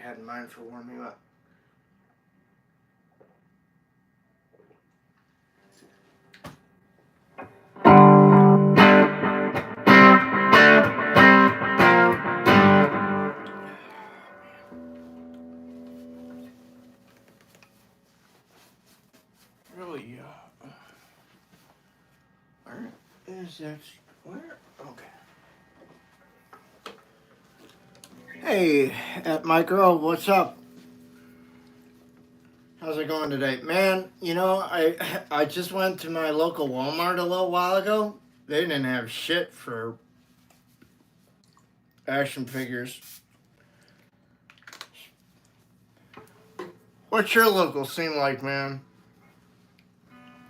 had in mind for warming up. Really, where is that? Where? Okay. Hey, Micro, what's up? How's it going today? Man, you know, I just went to my local Walmart a little while ago. They didn't have shit for action figures. What's your local scene like, man?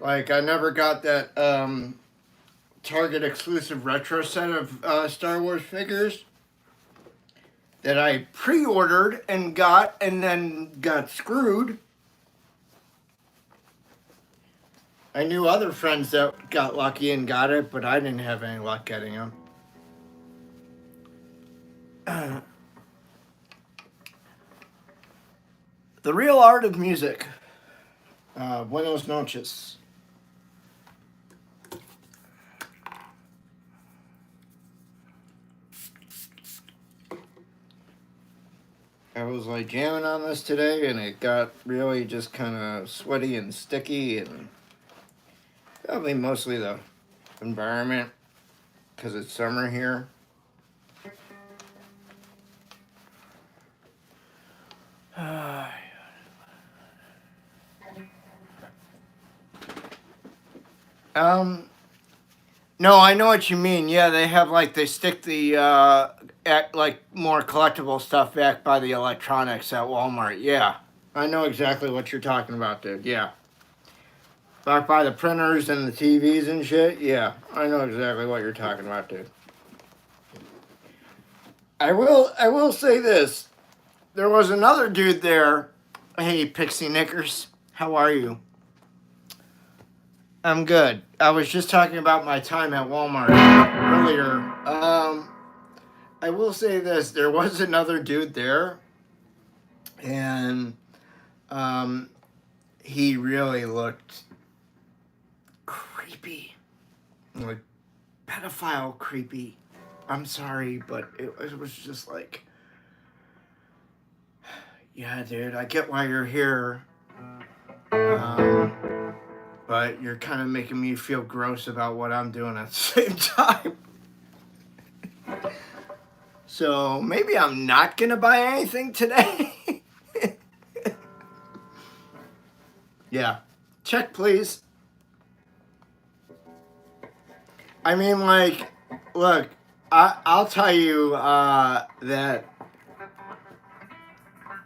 Like, I never got that Target exclusive retro set of Star Wars figures that I pre-ordered and got and then got screwed. I knew other friends that got lucky and got it, but I didn't have any luck getting them. The Real Art of Music. Buenos noches. I was like jamming on this today and it got really just kind of sweaty and sticky, and probably mostly the environment because it's summer here. No, I know what you mean. Yeah, they have like, they stick the like more collectible stuff back by the electronics at Walmart. Yeah, I know exactly what you're talking about, dude. Yeah, back by the printers and the TVs and shit. Yeah, I know exactly what you're talking about, dude. I will say this. There was another dude there. Hey, Pixie Knickers, how are you? I'm good. I was just talking about my time at Walmart earlier. I will say this. There was another dude there, and he really looked creepy. Like, pedophile creepy. I'm sorry, but it was just like, yeah, dude, I get why you're here. But you're kind of making me feel gross about what I'm doing at the same time. So maybe I'm not going to buy anything today. Yeah. Check, please. I mean, like, look, I'll tell you that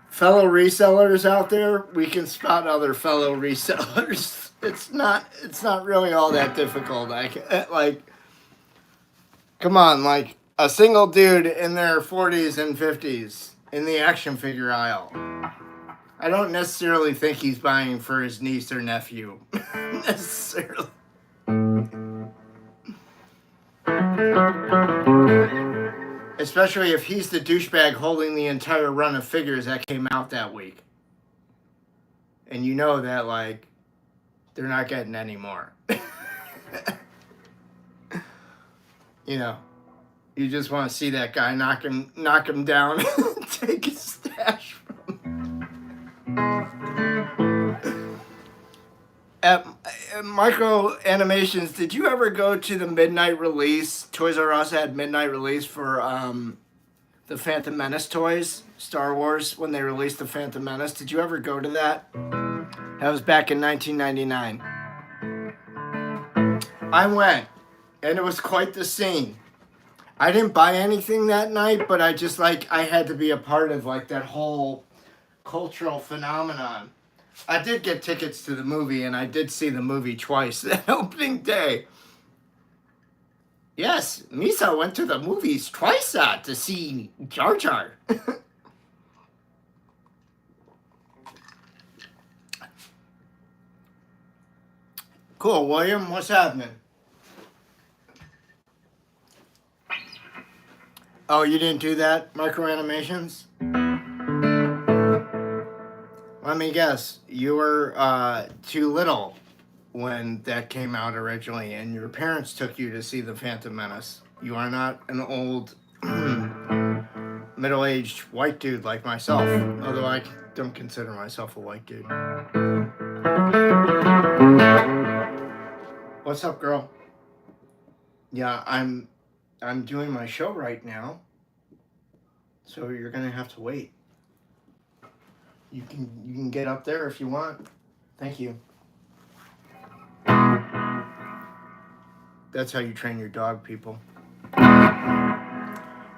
fellow resellers out there, we can spot other fellow resellers. It's not really all that difficult. Like, come on, like a single dude in their 40s and 50s in the action figure aisle. I don't necessarily think he's buying for his niece or nephew. Necessarily. Especially if he's the douchebag holding the entire run of figures that came out that week. And you know that, like, they're not getting any more. You know, you just want to see that guy knock him down and take his stash from him. At Micro Animations, did you ever go to the midnight release? Toys R Us had midnight release for the Phantom Menace toys, Star Wars, when they released the Phantom Menace. Did you ever go to that? That was back in 1999. I went, and it was quite the scene. I didn't buy anything that night, but I just, like, I had to be a part of, like, that whole cultural phenomenon. I did get tickets to the movie, and I did see the movie twice that opening day. Yes, Misa went to the movies twice to see Jar Jar. Cool, William, what's happening? Oh, you didn't do that? Micro Animations? Let me guess. You were too little when that came out originally, and your parents took you to see The Phantom Menace. You are not an old, middle-aged white dude like myself, although I don't consider myself a white dude. What's up, girl? Yeah, I'm doing my show right now, so you're gonna have to wait. You can get up there if you want. Thank you. That's how you train your dog, people.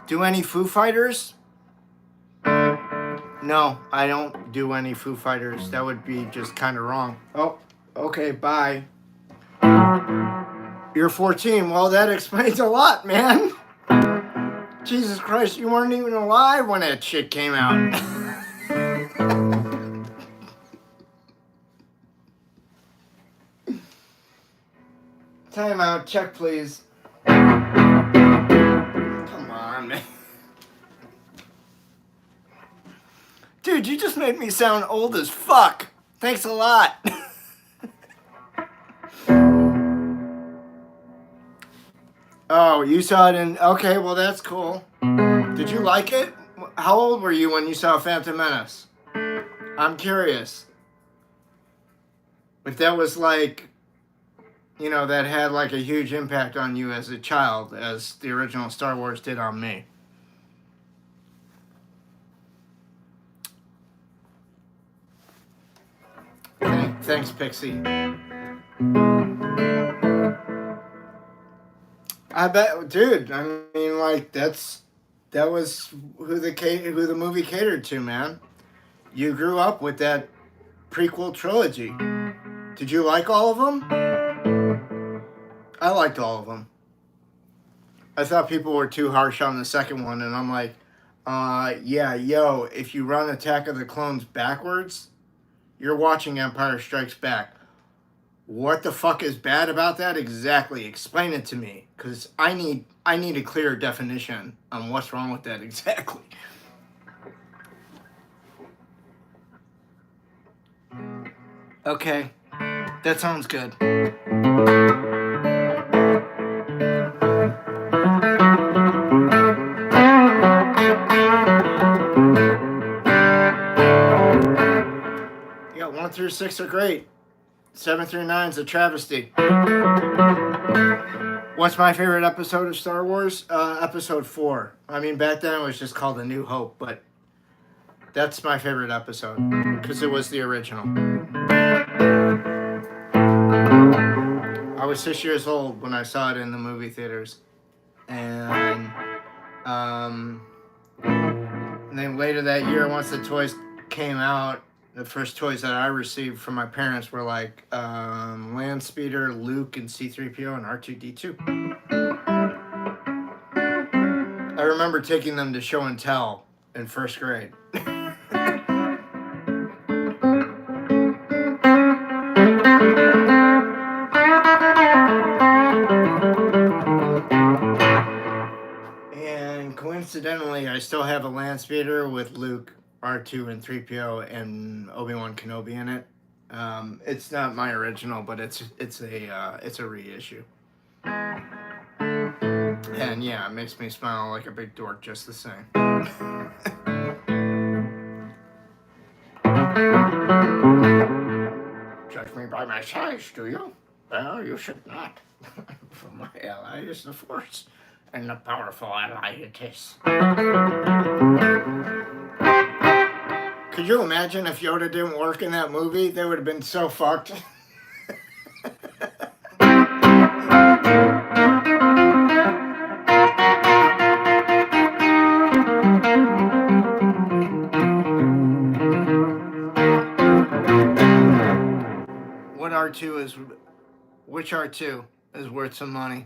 Do any Foo Fighters? No, I don't do any Foo Fighters. That would be just kind of wrong. Oh, okay, bye. You're 14. Well, that explains a lot, man. Jesus Christ, you weren't even alive when that shit came out. Time out. Check, please. Come on, man. Dude, you just made me sound old as fuck. Thanks a lot. Oh, you saw it in... Okay, well, that's cool. Did you like it? How old were you when you saw Phantom Menace? I'm curious. If that was like... You know, that had like a huge impact on you as a child, as the original Star Wars did on me. Thanks, Pixie. I bet, dude. I mean, like that was who the movie catered to, man. You grew up with that prequel trilogy. Did you like all of them? I liked all of them. I thought people were too harsh on the second one, and I'm like, yeah, yo, if you run Attack of the Clones backwards, you're watching Empire Strikes Back. What the fuck is bad about that? Exactly. Explain it to me, because I need a clear definition on what's wrong with that exactly. Okay, that sounds good. Yeah, 1 through 6 are great. 7 through 9 is a travesty. What's my favorite episode of Star Wars? Episode 4. I mean, back then it was just called A New Hope, but that's my favorite episode because it was the original. I was 6 years old when I saw it in the movie theaters, and then later that year, once the toys came out, the first toys that I received from my parents were like Land Speeder, Luke, and C-3PO, and R2-D2. I remember taking them to show and tell in first grade. And coincidentally, I still have a Land Speeder with Luke, R2 and 3PO and Obi-Wan Kenobi in it. It's not my original, but it's a reissue. And yeah, it makes me smile like a big dork just the same. Judge me by my size, do you? Well, you should not. For my ally is the Force, and the powerful ally it is. Could you imagine if Yoda didn't work in that movie? They would have been so fucked. What R2 is... Which R2 is worth some money?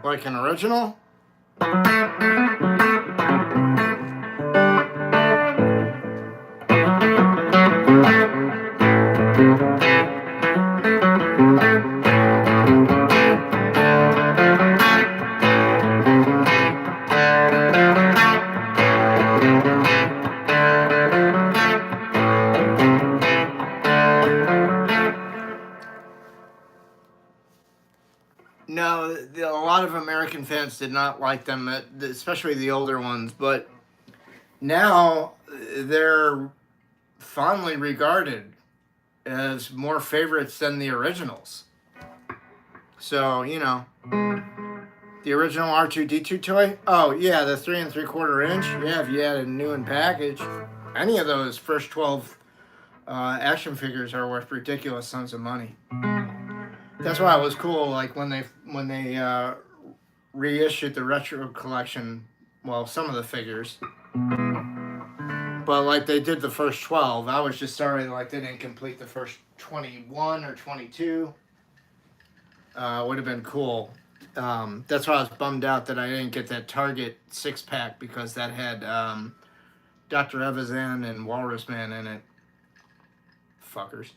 Like an original? American fans did not like them, especially the older ones. But now they're fondly regarded as more favorites than the originals. So, you know, the original R2-D2 toy. Oh yeah, the 3 3/4 inch. Yeah, if you had a new and package, any of those first 12 action figures are worth ridiculous sums of money. That's why it was cool. Like when they reissued the retro collection. Well, some of the figures, but like they did the first 12. I was just sorry like they didn't complete the first 21 or 22. Would have been cool. That's why I was bummed out that I didn't get that Target 6-pack because that had Dr. Evazan and Walrus Man in it. Fuckers.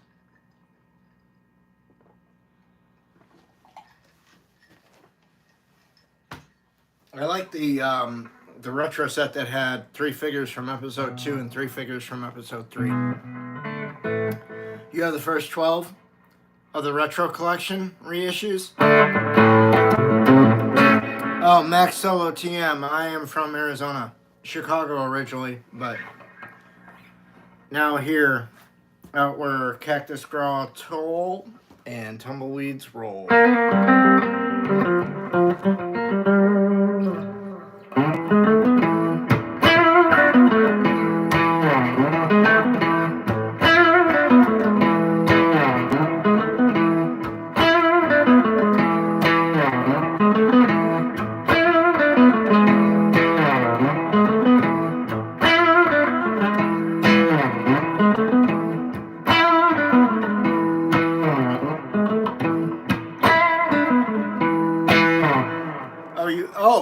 I like the retro set that had 3 figures from episode 2 and 3 figures from episode 3. You have the first 12 of the retro collection reissues. Oh, Max Solo TM. I am from Arizona, Chicago originally, but now here out where cactus grow tall and tumbleweeds roll.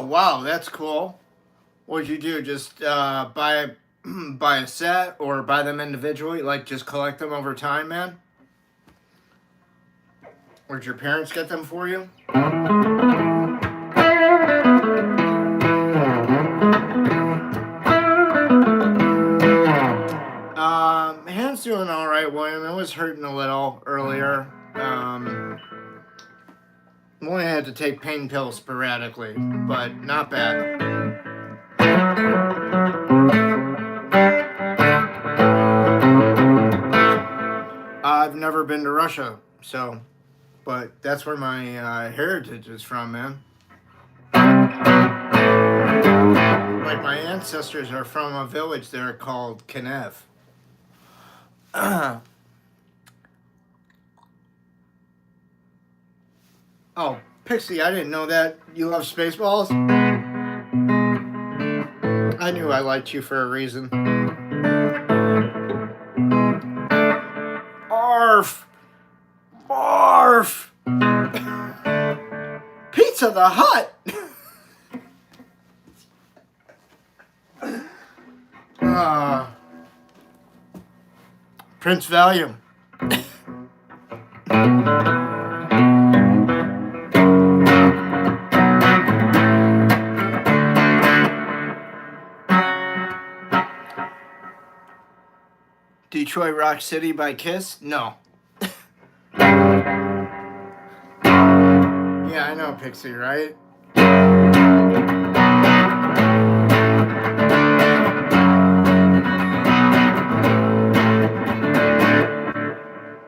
Wow, that's cool. What'd you do? Just buy a set or buy them individually? Like just collect them over time, man? Or did your parents get them for you? Hand's doing all right, William. It was hurting a little earlier. I only had to take pain pills sporadically, but not bad. I've never been to Russia, so, but that's where my heritage is from, man. Like my ancestors are from a village there called Kinev. Oh, Pixie, I didn't know that. You love Spaceballs? I knew I liked you for a reason. Arf! Barf! Pizza the Hut! Prince Valium. Detroit Rock City by Kiss? No. Yeah, I know Pixie, right?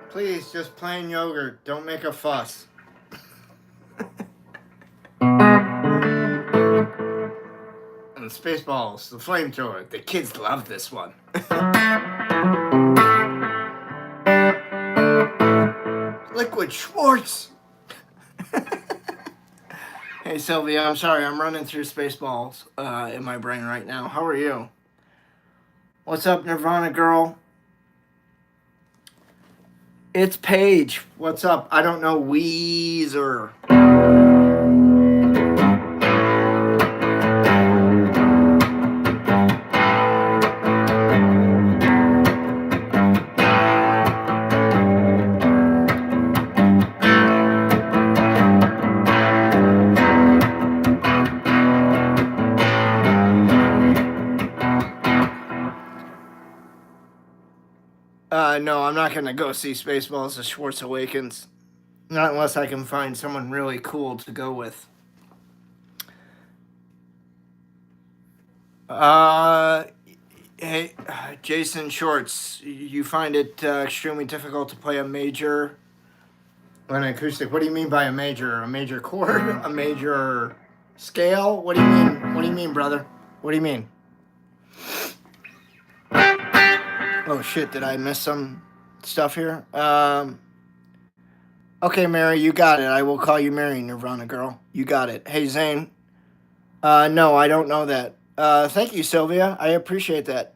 Please, just plain yogurt. Don't make a fuss. And Spaceballs, the flamethrower. The kids love this one. Liquid Schwartz. Hey Sylvia, I'm sorry, I'm running through Spaceballs in my brain right now. How are you? What's up, Nirvana girl? It's Paige. What's up? I don't know Weezer. No, I'm not going to go see Spaceballs as Schwartz Awakens. Not unless I can find someone really cool to go with. Uh, hey, Jason Shorts, you find it extremely difficult to play a major on an acoustic. What do you mean by a major? A major chord? A major scale? What do you mean? What do you mean, brother? What do you mean? Oh shit! Did I miss some stuff here? Okay, Mary, you got it. I will call you Mary, Nirvana girl. You got it. Hey, Zane. No, I don't know that. Thank you, Sylvia. I appreciate that.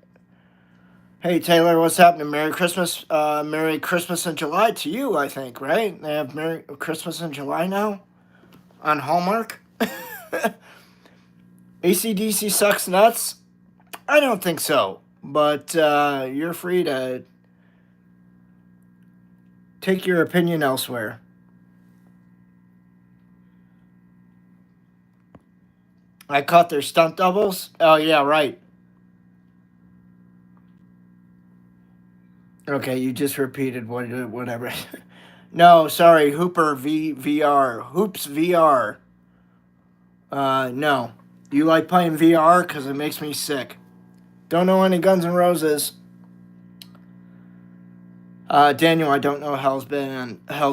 Hey, Taylor, what's happening? Merry Christmas. Merry Christmas in July to you, I think, right? They have Merry Christmas in July now on Hallmark. AC/DC sucks nuts? I don't think so, but you're free to take your opinion elsewhere. I caught their stunt doubles? Oh, yeah, right. Okay, you just repeated whatever. No, sorry, Hooper VR. Hoops VR. No. Do you like playing VR? Because it makes me sick. Don't know any Guns N' Roses. Daniel, I don't know Hell's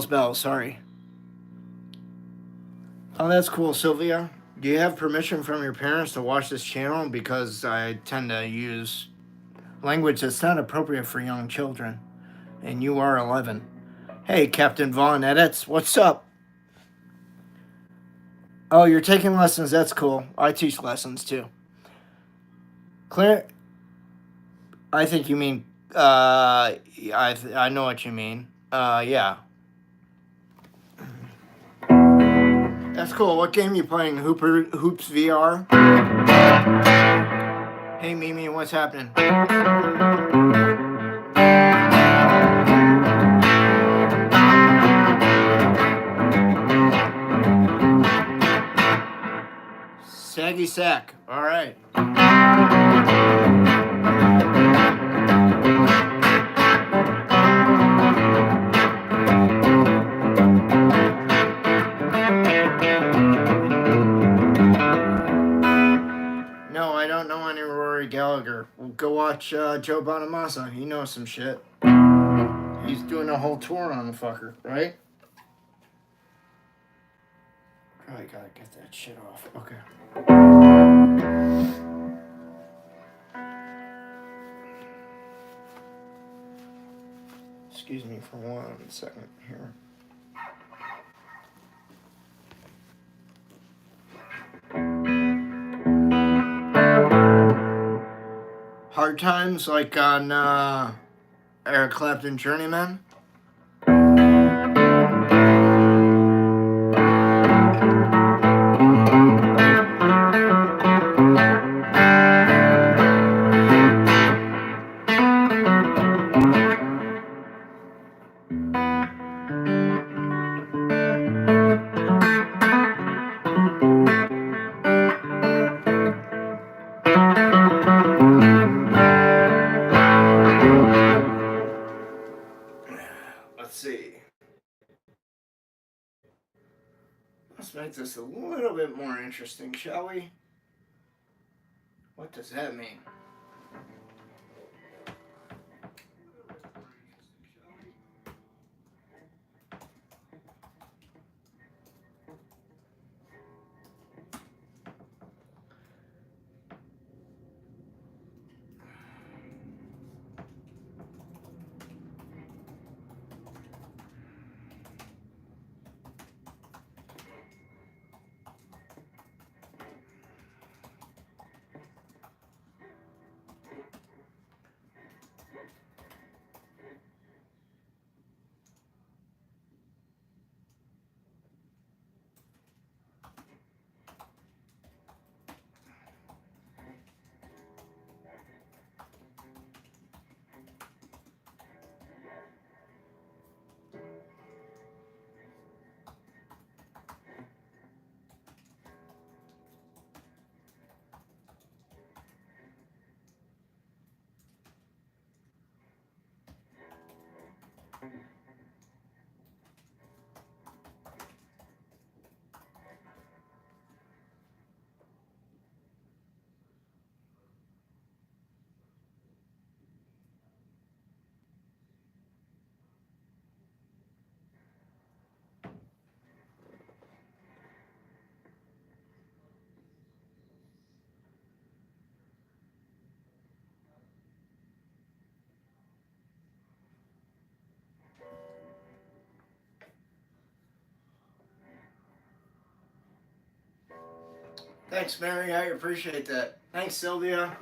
Bells, sorry. Oh, that's cool, Sylvia. Do you have permission from your parents to watch this channel? Because I tend to use language that's not appropriate for young children. And you are 11. Hey, Captain Vaughn Edits, what's up? Oh, you're taking lessons. That's cool. I teach lessons too. Claire, I think you mean, I know what you mean. Yeah. That's cool. What game you playing? Hoops VR? Hey, Mimi, what's happening? Saggy sack. All right. No, I don't know any Rory Gallagher. Well, go watch Joe Bonamassa. He knows some shit. He's doing a whole tour on the fucker, right? Probably gotta get that shit off. Okay. Excuse me for 1 second here. Hard Times, like on Eric Clapton Journeyman. Let's make this a little bit more interesting, shall we? What does that mean? Thanks, Mary. I appreciate that. Thanks, Sylvia.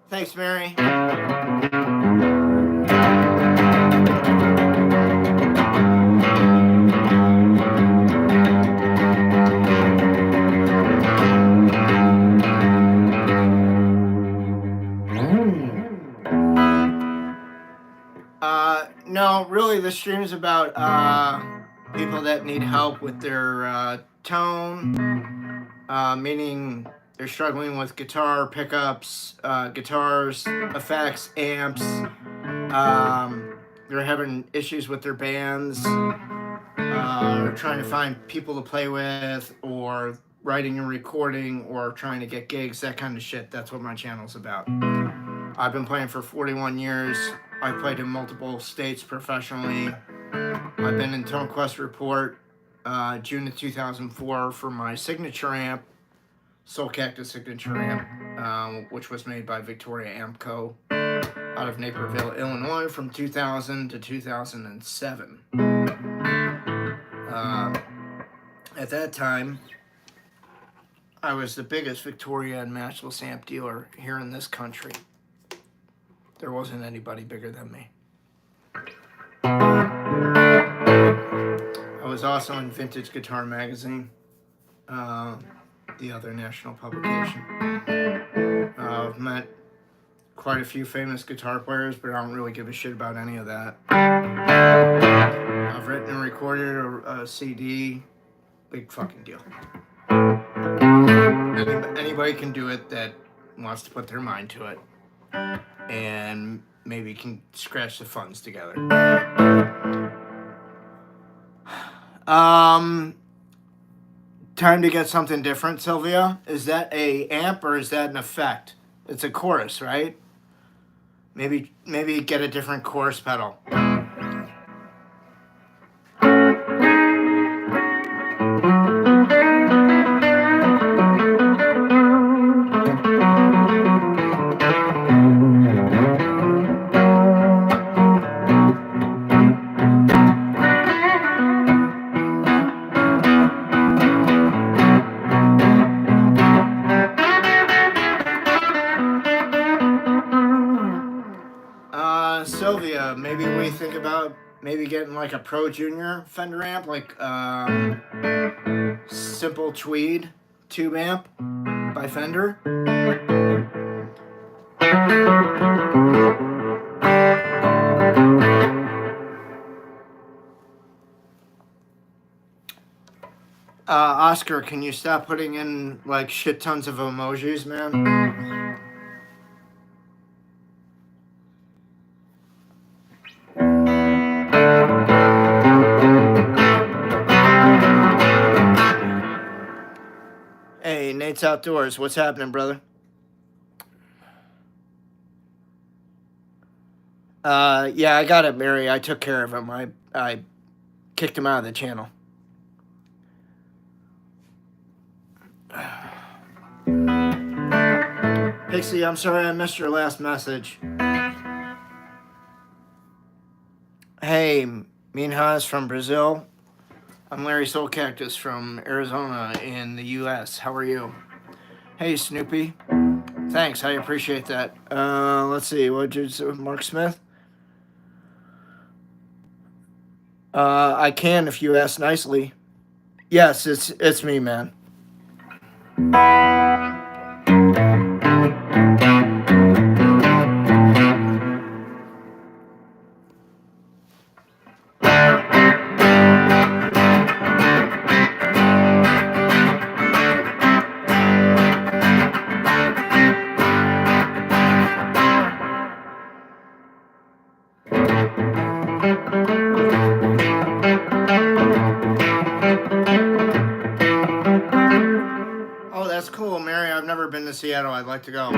Thanks, Mary. No, really, the stream's about people that need help with their tone, meaning they're struggling with guitar pickups, guitars, effects, amps. They're having issues with their bands, or trying to find people to play with, or writing and recording, or trying to get gigs, that kind of shit. That's what my channel's about. I've been playing for 41 years. I've played in multiple states professionally. I've been in Tone Quest Report June of 2004 for my signature amp, Soulcactus signature amp, which was made by Victoria Amp Co. out of Naperville, Illinois from 2000 to 2007. At that time, I was the biggest Victoria and Matchless amp dealer here in this country. There wasn't anybody bigger than me. I was also in Vintage Guitar Magazine, the other national publication. I've met quite a few famous guitar players, but I don't really give a shit about any of that. I've written and recorded a CD. Big fucking deal. Anybody can do it that wants to put their mind to it and maybe can scratch the funds together. Time to get something different, Sylvia. Is that a amp or is that an effect? It's a chorus, right? Maybe get a different chorus pedal. Sylvia, maybe we think about maybe getting like a Pro Junior Fender amp, like Simple Tweed tube amp by Fender. Oscar, can you stop putting in like shit tons of emojis, man? Hey, Nate's Outdoors. What's happening, brother? Yeah, I got it, Mary. I took care of him. I kicked him out of the channel. Pixie, I'm sorry I missed your last message. Hey, Minhas from Brazil. I'm Larry Soulcactus from Arizona in the U.S. How are you? Hey, Snoopy. Thanks, I appreciate that. Let's see, what did you say, Mark Smith? I can if you ask nicely. Yes, it's me, man. Oh, that's cool, Mary. I've never been to Seattle. I'd like to go.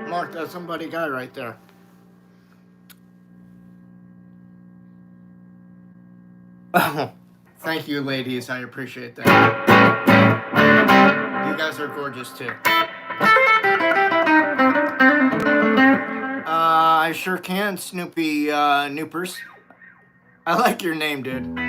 Mark, that's somebody guy right there. Oh, thank you, ladies. I appreciate that. You guys are gorgeous, too. I sure can, Snoopy Noopers. I like your name, dude.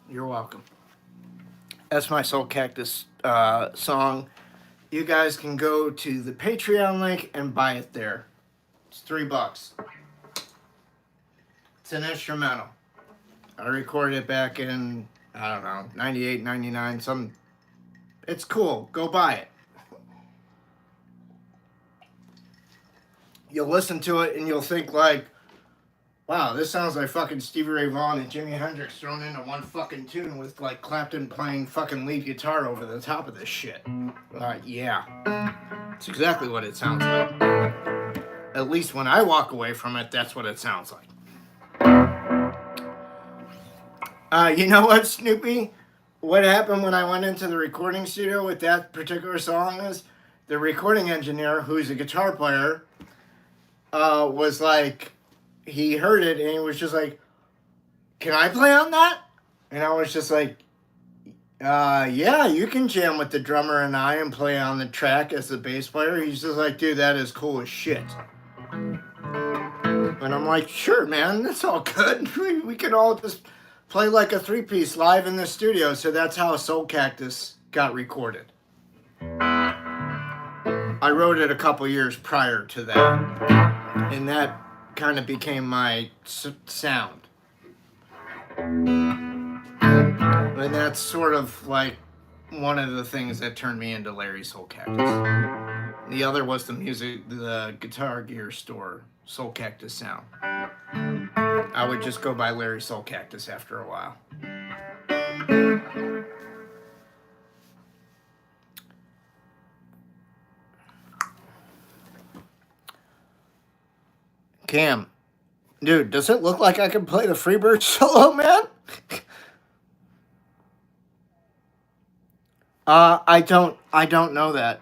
You're welcome. That's my Soulcactus song. You guys can go to the Patreon link and buy it there. It's $3. It's an instrumental. I recorded it back in, I don't know, 98, 99, some. It's cool. Go buy it. You'll listen to it and you'll think like, wow, this sounds like fucking Stevie Ray Vaughan and Jimi Hendrix thrown into one fucking tune with like Clapton playing fucking lead guitar over the top of this shit. Yeah. It's exactly what it sounds like. At least when I walk away from it, that's what it sounds like. You know what, Snoopy? What happened when I went into the recording studio with that particular song is the recording engineer, who's a guitar player, was like, he heard it and he was just like, can I play on that? And I was just like, yeah, you can jam with the drummer and I and play on the track as the bass player. He's just like, dude, that is cool as shit. And I'm like, sure, man, that's all good. We could all just play like a three-piece live in the studio. So that's how Soulcactus got recorded. I wrote it a couple years prior to that. And that kind of became my sound. And that's sort of like one of the things that turned me into Larry Soulcactus. The other was the guitar gear store, Soulcactus Sound. I would just go by Larry Soulcactus after a while. Cam, dude, does it look like I can play the Freebird solo, man? I don't know that.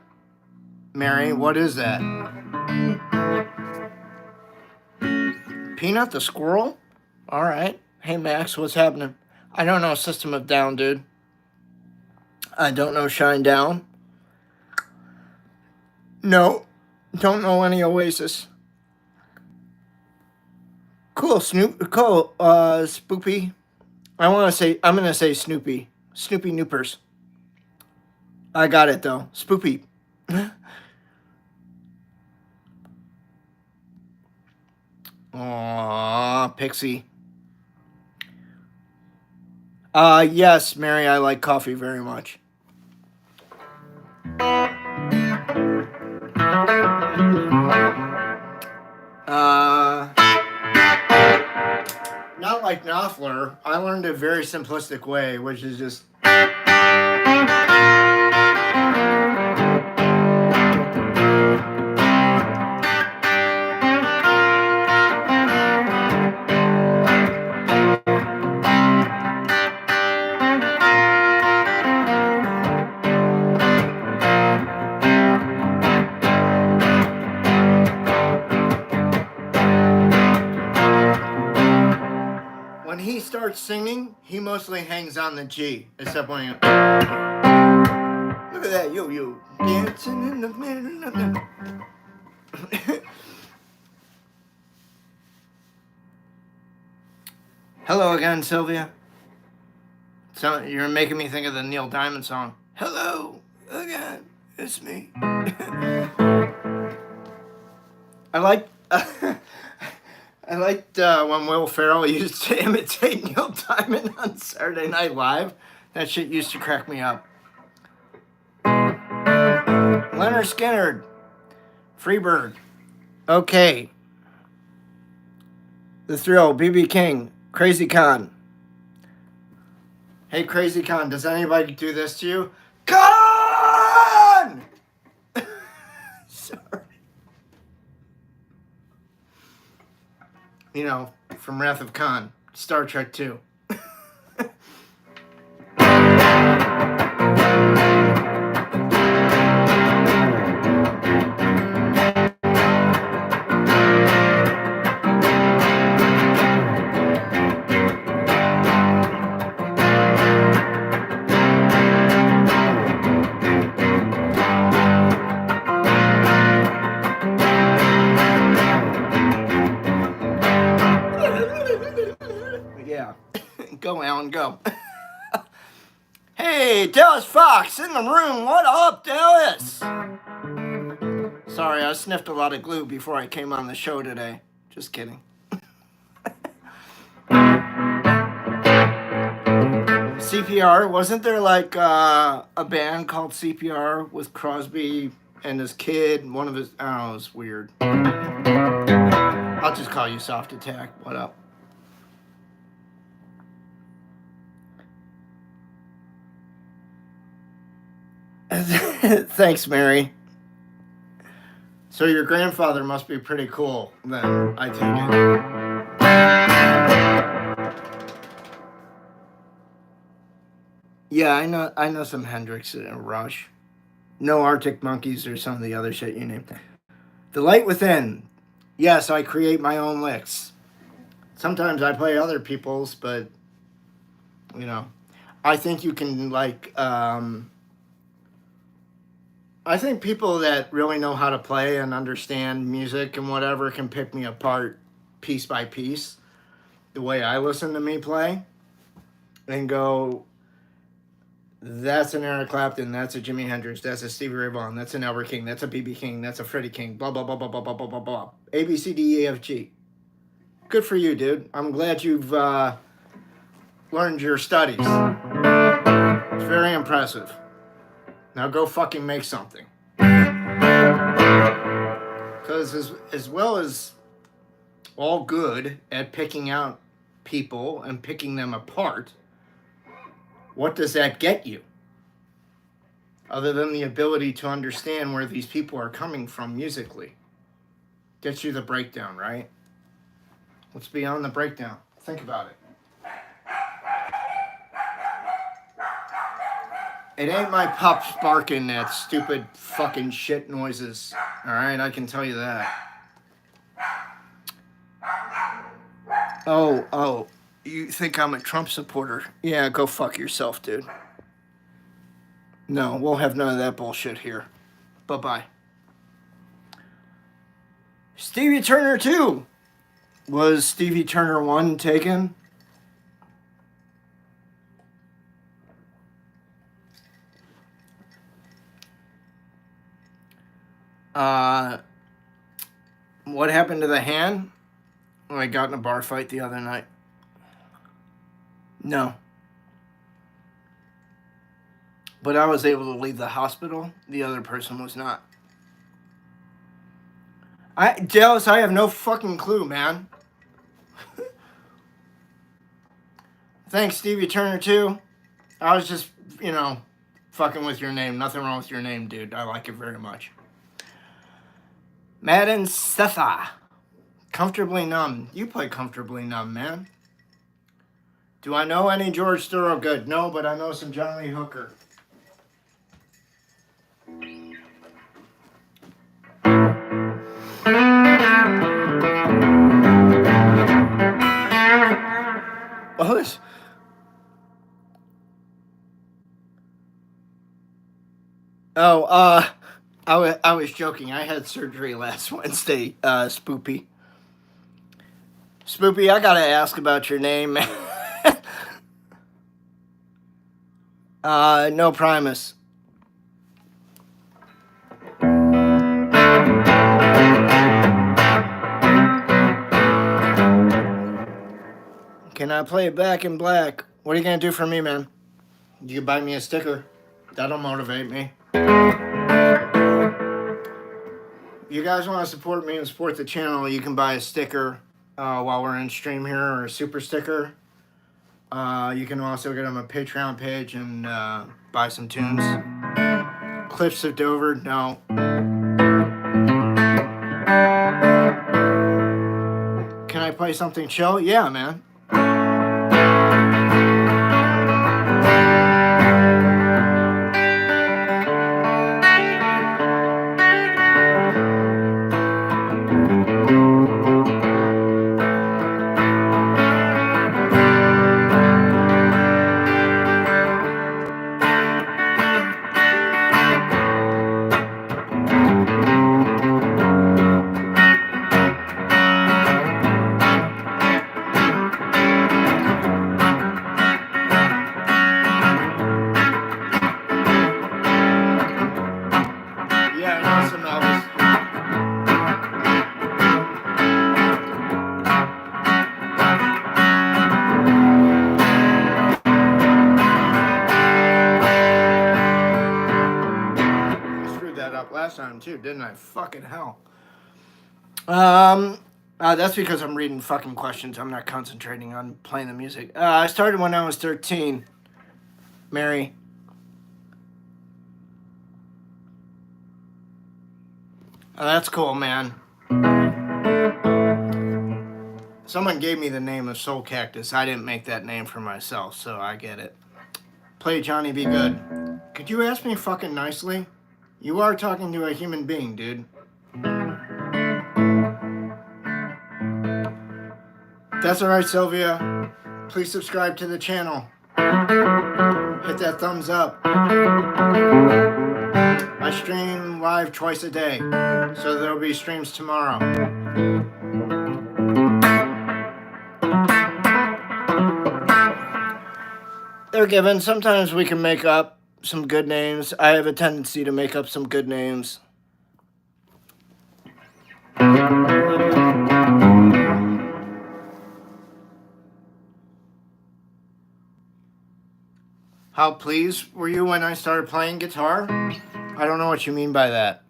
Mary, what is that? Peanut the squirrel? All right. Hey, Max, what's happening? I don't know System of Down, dude. I don't know Shine Down. No, don't know any Oasis. Cool, cool, Spoopy. I'm gonna say Snoopy. Snoopy Noopers. I got it, though. Spoopy. Aw, Pixie. Yes, Mary, I like coffee very much. Not like Knopfler. I learned a very simplistic way, which is just... When he starts singing, he mostly hangs on the G, except when he... Look at that, yo, dancing in the middle of the... Hello again, Sylvia. So you're making me think of the Neil Diamond song. Hello again, it's me. I liked when Will Ferrell used to imitate Neil Diamond on Saturday Night Live. That shit used to crack me up. Leonard Skinner, Freebird. Okay. The Thrill, BB King, Crazy Con. Hey, Crazy Con, does anybody do this to you? Con! Sorry. You know, from Wrath of Khan, Star Trek 2. Go, Alan, go. Hey, Dallas Fox in the room. What up, Dallas? Sorry, I sniffed a lot of glue before I came on the show today. Just kidding. CPR, wasn't there like a band called CPR with Crosby and his kid? One of his, I don't know, it was weird. I'll just call you Soft Attack. What up? Thanks, Mary. So your grandfather must be pretty cool, then, I take it. Yeah, I know some Hendrix and Rush. No Arctic Monkeys or some of the other shit you named. The Light Within. Yes, I create my own licks. Sometimes I play other people's, but, you know, I think you can, like, I think people that really know how to play and understand music and whatever can pick me apart piece by piece, the way I listen to me play, and go, that's an Eric Clapton, that's a Jimi Hendrix, that's a Stevie Ray Vaughan, that's an Albert King, that's a B.B. King, that's a Freddie King, blah, blah, blah, blah, blah, blah, blah, blah, blah. A, B, C, D, E, F, G. Good for you, dude. I'm glad you've learned your studies. It's very impressive. Now go fucking make something. Because as well as all good at picking out people and picking them apart, what does that get you? Other than the ability to understand where these people are coming from musically. Gets you the breakdown, right? Let's be on the breakdown. Think about it. It ain't my pups barking at stupid fucking shit noises. Alright, I can tell you that. Oh, you think I'm a Trump supporter? Yeah, go fuck yourself, dude. No, we'll have none of that bullshit here. Bye-bye. Stevie Turner 2. Was Stevie Turner 1 taken? What happened to the hand? When I got in a bar fight the other night. No. But I was able to leave the hospital. The other person was not. Dallas, I have no fucking clue, man. Thanks, Stevie Turner 2. I was just, fucking with your name. Nothing wrong with your name, dude. I like it very much. Madden Setha. Comfortably Numb. You play Comfortably Numb, man. Do I know any George Thorogood? No, but I know some John Lee Hooker. I was joking. I had surgery last Wednesday, Spoopy. Spoopy, I gotta ask about your name. No Primus. Can I play it back in black? What are you gonna do for me, man? You buy me a sticker. That'll motivate me. You guys want to support me and support the channel, you can buy a sticker while we're in stream here, or a super sticker. You can also get on my Patreon page and buy some tunes. Cliffs of Dover, no. Can I play something chill? Yeah, man. Too, didn't I? Fucking hell. That's because I'm reading fucking questions. I'm not concentrating on playing the music. I started when I was 13. Mary. Oh, that's cool, man. Someone gave me the name of Soulcactus. I didn't make that name for myself, so I get it. Play Johnny Be Good. Could you ask me fucking nicely? You are talking to a human being, dude. That's alright, Sylvia. Please subscribe to the channel. Hit that thumbs up. I stream live twice a day, so there'll be streams tomorrow. They're given. Sometimes we can make up some good names. I have a tendency to make up some good names. How pleased were you when I started playing guitar? I don't know what you mean by that.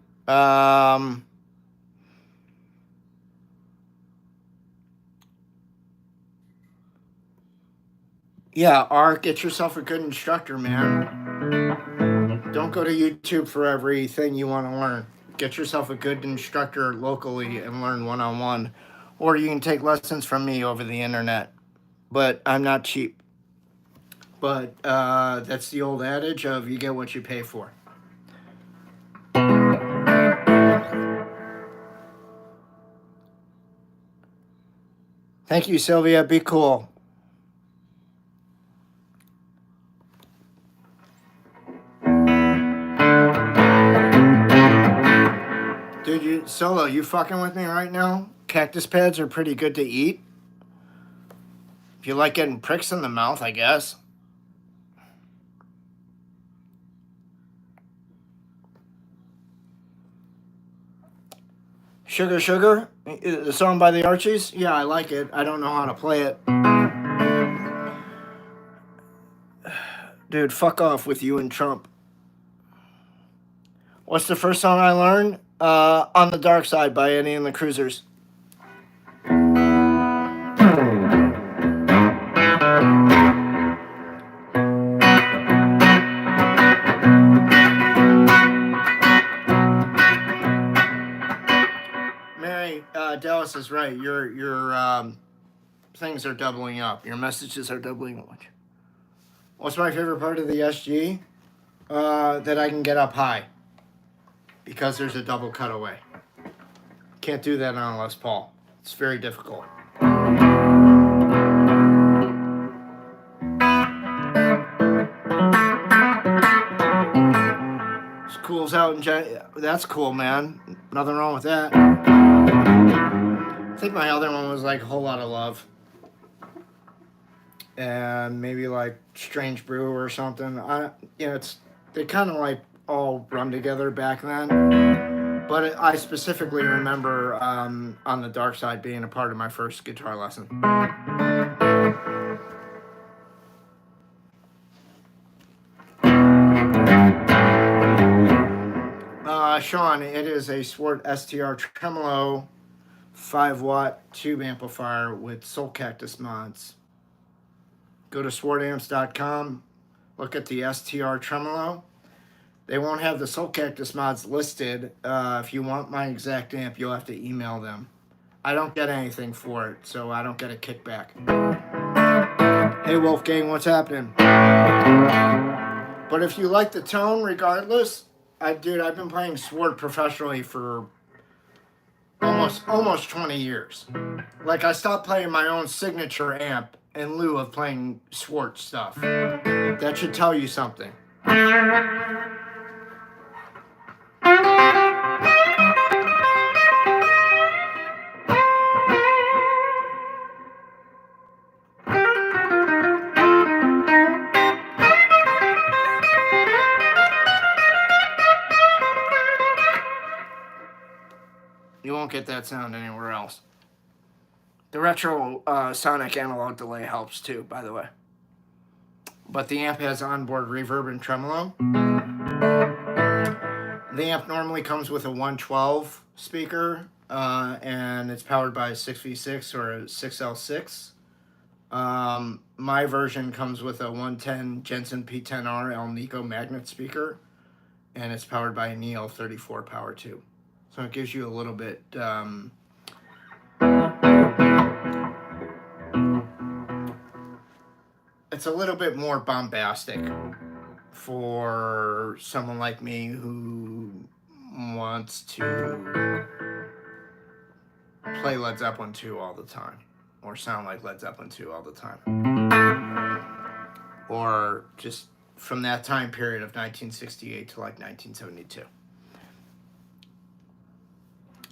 Yeah, Art, get yourself a good instructor, man. Don't go to YouTube for everything you want to learn. Get yourself a good instructor locally and learn one-on-one. or you can take lessons from me over the internet. But I'm not cheap. But that's the old adage of you get what you pay for. Thank you, Sylvia. Be cool. Dude, Solo, you fucking with me right now? Cactus pads are pretty good to eat. If you like getting pricks in the mouth, I guess. Sugar Sugar, the song by the Archies? Yeah, I like it. I don't know how to play it. Dude, fuck off with you and Trump. What's the first song I learned? On the Dark Side by Eddie and the Cruisers. Mary, Dallas is right. Your things are doubling up. Your messages are doubling up. What's my favorite part of the SG? That I can get up high. Because there's a double cutaway. Can't do that on a Les Paul. It's very difficult. School's out in that's cool, man. Nothing wrong with that. I think my other one was like A Whole Lot of Love. And maybe like Strange Brew or something. They kind of like all run together back then. But I specifically remember On the Dark Side being a part of my first guitar lesson. Sean, it is a Sword STR Tremolo 5-watt tube amplifier with Soulcactus mods. Go to swordamps.com, look at the STR Tremolo. They won't have the Soulcactus mods listed. If you want my exact amp, you'll have to email them. I don't get anything for it, so I don't get a kickback. Hey Wolfgang, what's happening? But if you like the tone, regardless, I've been playing Sword professionally for almost 20 years. Like, I stopped playing my own signature amp in lieu of playing Sword stuff. That should tell you something. You won't get that sound anywhere else. The retro sonic analog delay helps too, by the way. But the amp has onboard reverb and tremolo. The amp normally comes with a 112 speaker, and it's powered by a 6V6 or a 6L6. My version comes with a 110 Jensen P10R El Nico magnet speaker, and it's powered by an EL34 power tube. So it gives you a little bit, it's a little bit more bombastic for someone like me who wants to play Led Zeppelin 2 all the time, or sound like Led Zeppelin 2 all the time, or just from that time period of 1968 to like 1972.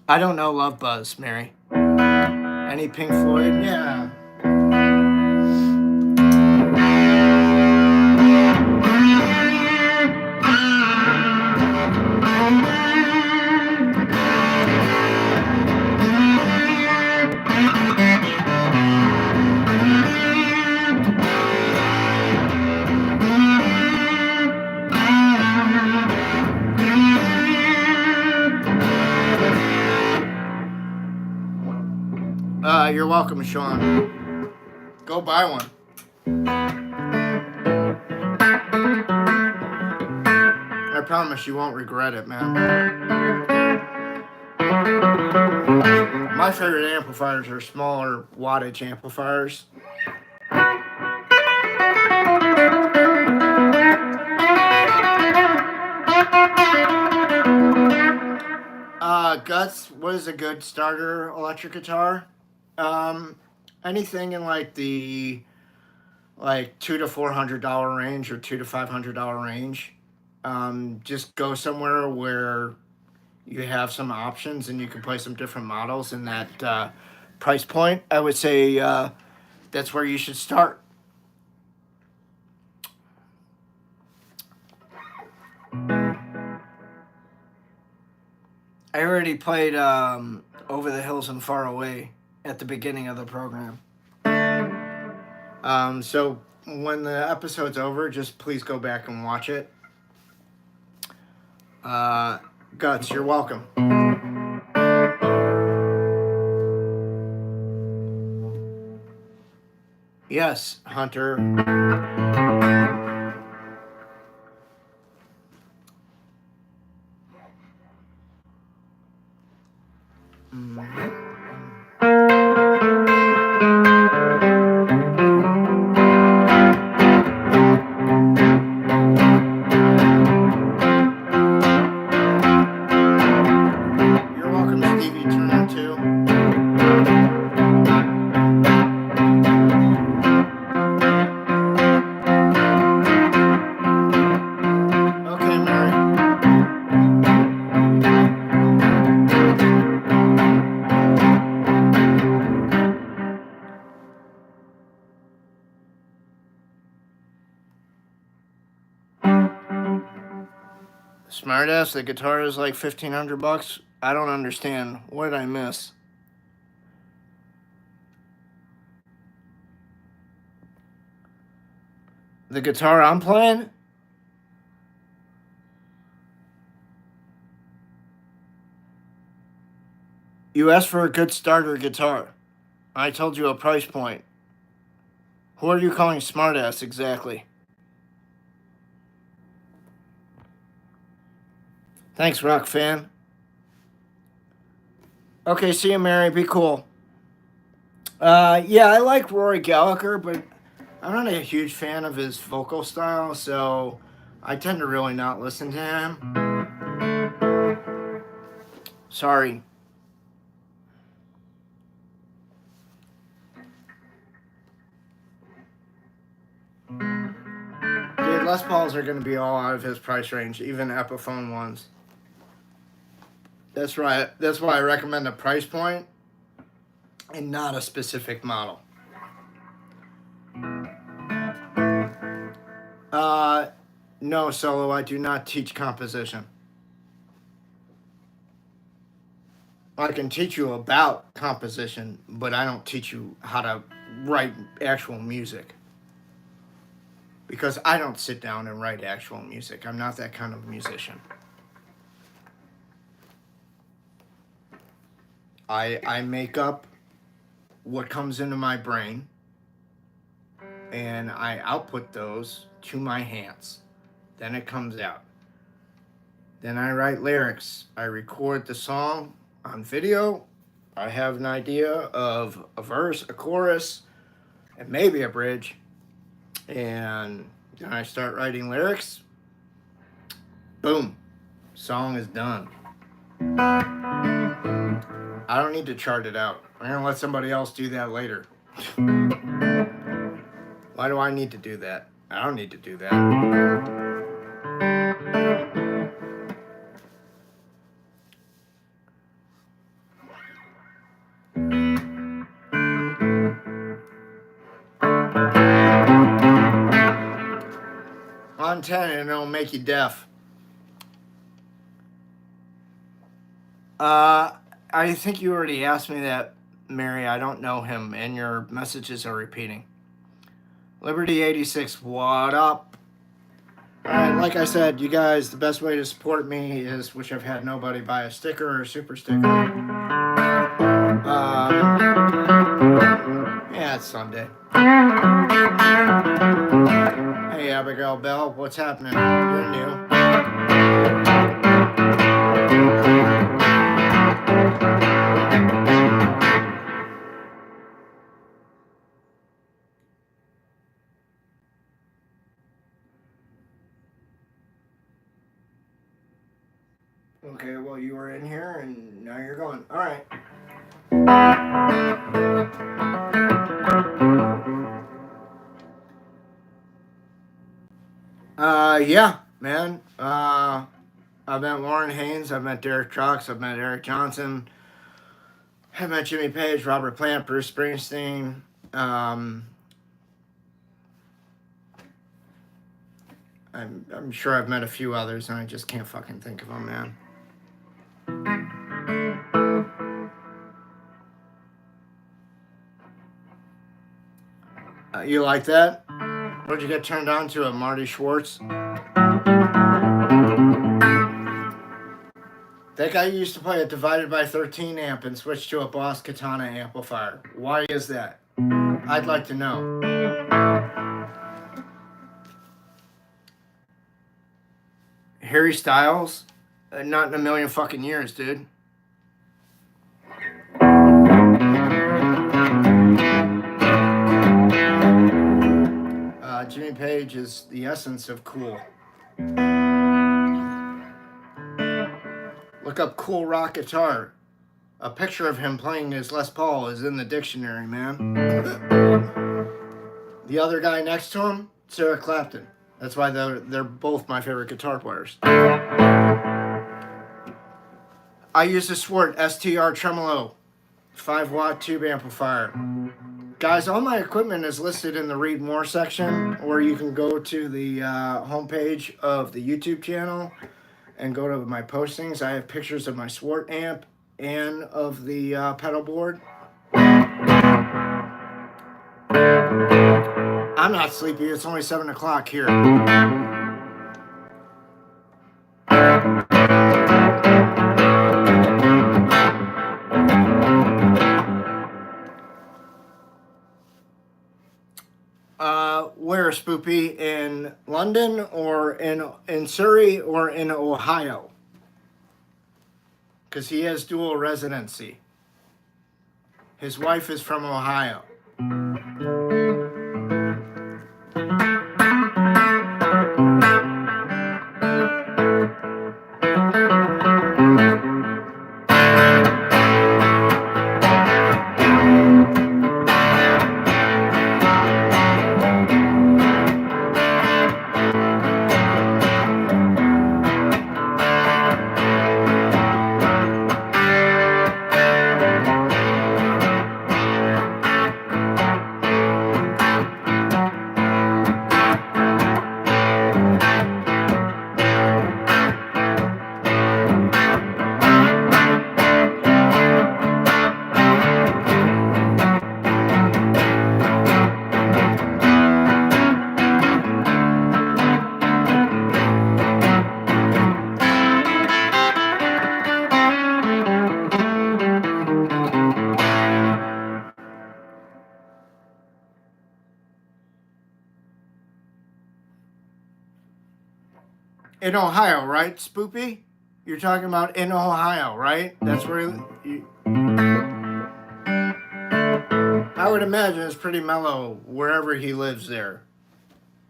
I don't know Love Buzz, Mary. Any Pink Floyd? Yeah. You're welcome, Sean. Go buy one. I promise you won't regret it, man. My favorite amplifiers are smaller wattage amplifiers. Guts, what is a good starter electric guitar? Anything in like the $200 to $400 range or $200 to $500 range. Just go somewhere where you have some options and you can play some different models in that price point. I would say that's where you should start. I already played Over the Hills and Far Away at the beginning of the program. So when the episode's over, just please go back and watch it. Guts, you're welcome. Yes, Hunter. Smartass, the guitar is like $1,500. I don't understand. What did I miss? The guitar I'm playing? You asked for a good starter guitar. I told you a price point. Who are you calling smartass exactly? Thanks, Rock Fan. Okay, see you, Mary. Be cool. Yeah, I like Rory Gallagher, but I'm not a huge fan of his vocal style, so I tend to really not listen to him. Sorry. Dude, Les Pauls are going to be all out of his price range, even Epiphone ones. That's right. That's why I recommend a price point and not a specific model. No, Solo, I do not teach composition. I can teach you about composition, but I don't teach you how to write actual music. Because I don't sit down and write actual music. I'm not that kind of musician. I make up what comes into my brain, and I output those to my hands. Then it comes out. Then I write lyrics. I record the song on video. I have an idea of a verse, a chorus, and maybe a bridge. And then I start writing lyrics. Boom. Song is done. I don't need to chart it out. I'm going to let somebody else do that later. Why do I need to do that? I don't need to do that. On 10 and it'll make you deaf. I think you already asked me that, Mary. I don't know him, and your messages are repeating. Liberty86, what up? Alright, like I said, you guys, the best way to support me is, which I've had nobody buy a sticker or a super sticker. Yeah, it's Sunday. Hey, Abigail Bell, what's happening? You're new. Okay, well, you were in here and now you're going. All right. Yeah, man. I've met Warren Haynes. I've met Derek Trucks. I've met Eric Johnson. I've met Jimmy Page, Robert Plant, Bruce Springsteen. I'm sure I've met a few others, and I just can't fucking think of them, man. You like that? What'd you get turned on to at Marty Schwartz? That guy used to play a divided by 13 amp and switched to a Boss Katana amplifier. Why is that? I'd like to know. Harry Styles? Not in a million fucking years, dude. Jimmy Page is the essence of cool. Look up cool rock guitar. A picture of him playing his Les Paul is in the dictionary, man. The other guy next to him, Sarah Clapton. That's why they're both my favorite guitar players. I use a Swart STR Tremolo 5-watt tube amplifier. Guys, all my equipment is listed in the Read More section, or you can go to the homepage of the YouTube channel and go to my postings. I have pictures of my Swart amp and of the pedal board. I'm not sleepy. It's only 7 o'clock here. Where, Spoopy? In London or in Surrey or in Ohio? Because he has dual residency. His wife is from Ohio. In Ohio, right, Spoopy? You're talking about in Ohio, right? That's where you... I would imagine it's pretty mellow wherever he lives there.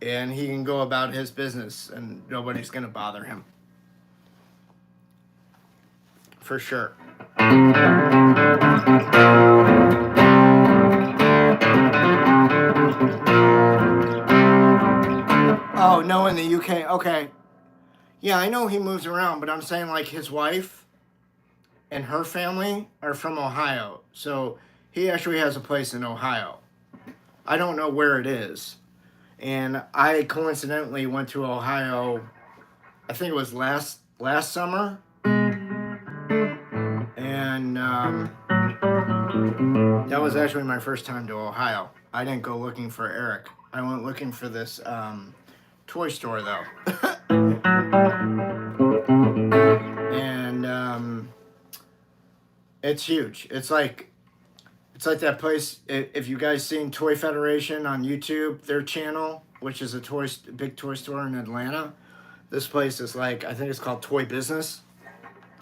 And he can go about his business and nobody's going to bother him. For sure. Oh, no, in the UK. Okay. Yeah, I know he moves around, but I'm saying like his wife and her family are from Ohio. So he actually has a place in Ohio. I don't know where it is. And I coincidentally went to Ohio, I think it was last summer. And that was actually my first time to Ohio. I didn't go looking for Eric. I went looking for this toy store though. And it's huge. It's like that place. If you guys seen Toy Federation on YouTube, their channel, which is a big toy store in Atlanta, this place is like, I think it's called Toy Business,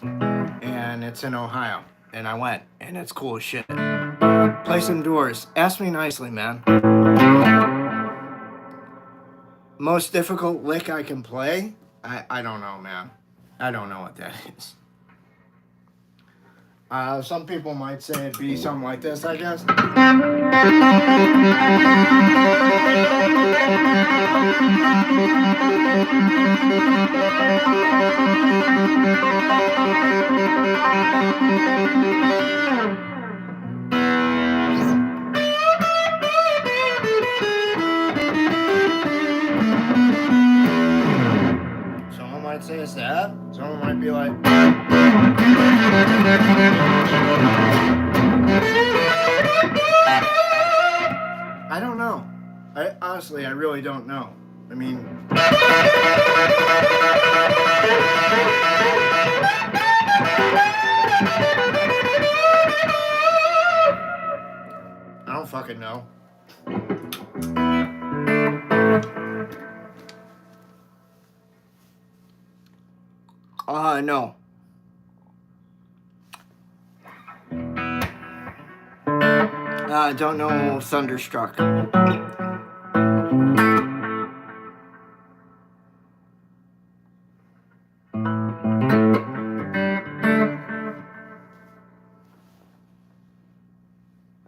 and it's in Ohio. And I went, and it's cool as shit. Play some doors. Ask me nicely, man. Most difficult lick I can play? I don't know, man. I don't know what that is. Some people might say it'd be something like this, I guess. Someone might say it's that. Someone might be like... I don't know. Honestly, I really don't know. I mean... I don't fucking know. No. I don't know Thunderstruck.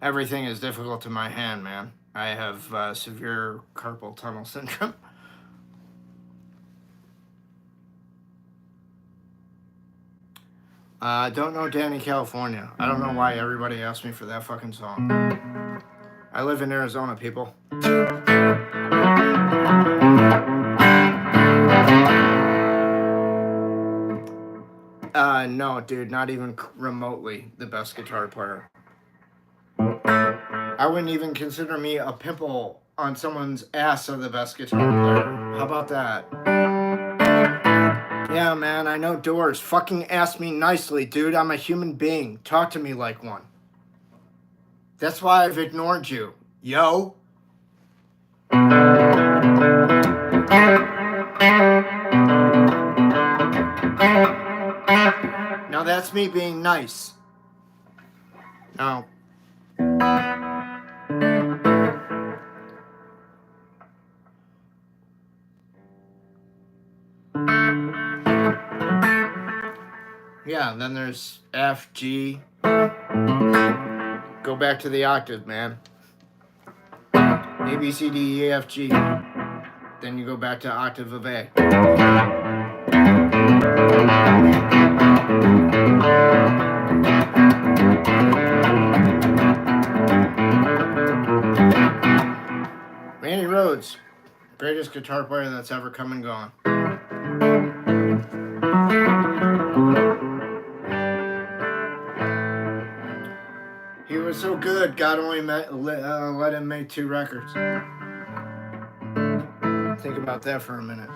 Everything is difficult to my hand, man. I have severe carpal tunnel syndrome. Don't know Danny California. I don't know why everybody asked me for that fucking song. I live in Arizona, people. No, dude, not even remotely the best guitar player. I wouldn't even consider me a pimple on someone's ass of the best guitar player. How about that? Yeah, man, I know Doors. Fucking ask me nicely, dude. I'm a human being. Talk to me like one. That's why I've ignored you. Yo. Now that's me being nice. No. Yeah, and then there's F, G. Go back to the octave, man. A, B, C, D, E, F, G. Then you go back to octave of A. Randy Rhoads, greatest guitar player that's ever come and gone. He was so good, God only let him make 2 records. Think about that for a minute.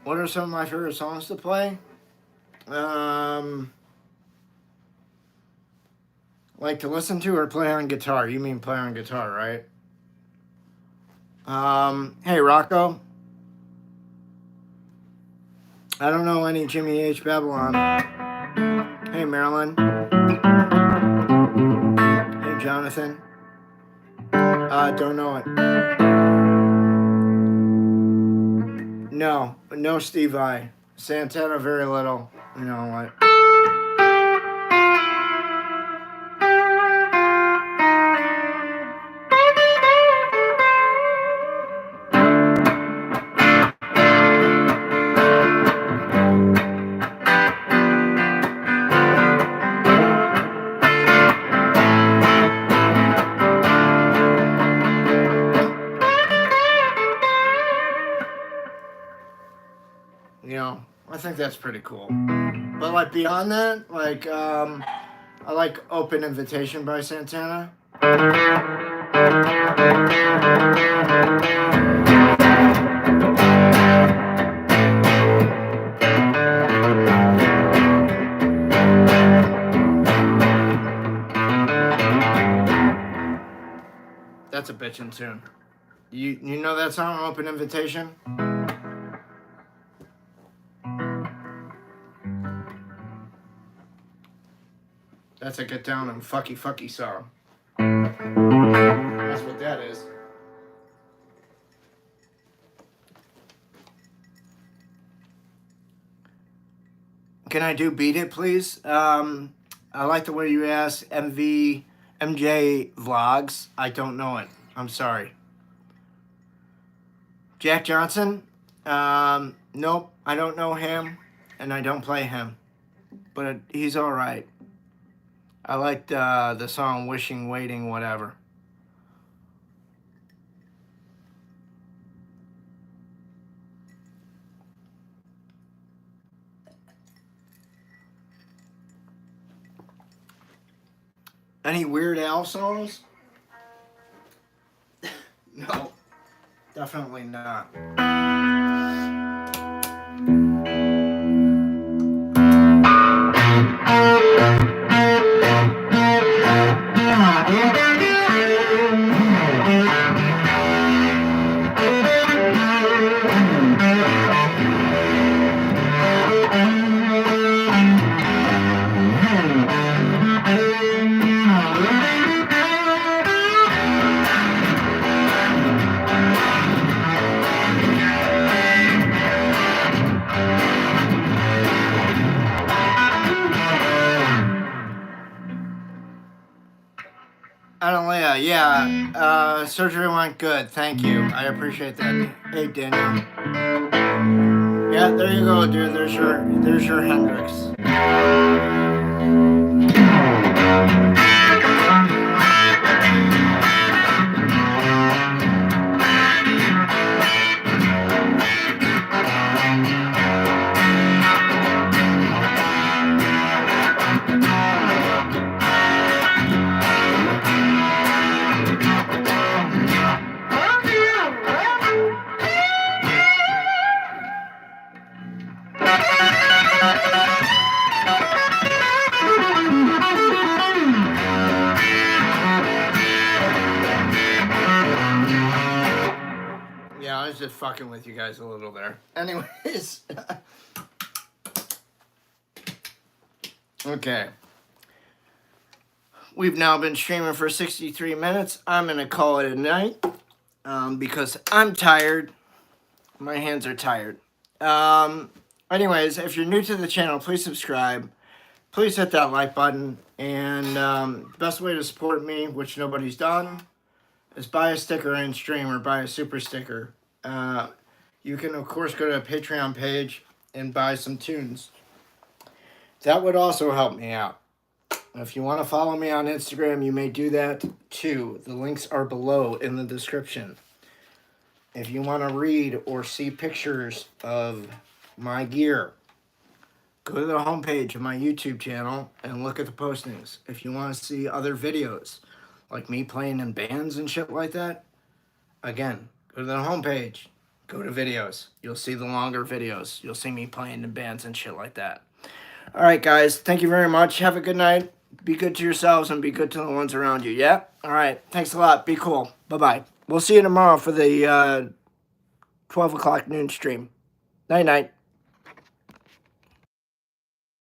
What are some of my favorite songs to play? Like to listen to or play on guitar? You mean play on guitar, right? Hey, Rocco. I don't know any Jimmy H. Babylon. Hey, Marilyn. Hey, Jonathan. Don't know it. No Steve I. Santana, very little. You know what? You know, I think that's pretty cool. But like beyond that, like I like Open Invitation by Santana. That's a bitchin' tune. You know that song, Open Invitation? That's a get down and fucky song. That's what that is. Can I do Beat It, please? I like the way you asked MJ Vlogs. I don't know it. I'm sorry. Jack Johnson? Nope, I don't know him, and I don't play him. But he's all right. I liked the song Wishing, Waiting, whatever. Any Weird Al songs? No, definitely not. Analea, yeah, surgery went good. Thank you. I appreciate that. Hey, Daniel. Yeah, there you go, dude. There's your Hendrix. I was just fucking with you guys a little there. Anyways. Okay. We've now been streaming for 63 minutes. I'm going to call it a night because I'm tired. My hands are tired. Anyways, if you're new to the channel, please subscribe. Please hit that like button. And best way to support me, which nobody's done, is buy a sticker in stream or buy a super sticker. You can, of course, go to a Patreon page and buy some tunes. That would also help me out. If you want to follow me on Instagram, you may do that too. The links are below in the description. If you want to read or see pictures of my gear, go to the homepage of my YouTube channel and look at the postings. If you want to see other videos, like me playing in bands and shit like that, again, go to the homepage, go to videos. You'll see the longer videos. You'll see me playing in bands and shit like that. All right, guys. Thank you very much. Have a good night. Be good to yourselves and be good to the ones around you, yeah? All right. Thanks a lot. Be cool. Bye-bye. We'll see you tomorrow for the 12 o'clock noon stream. Night-night.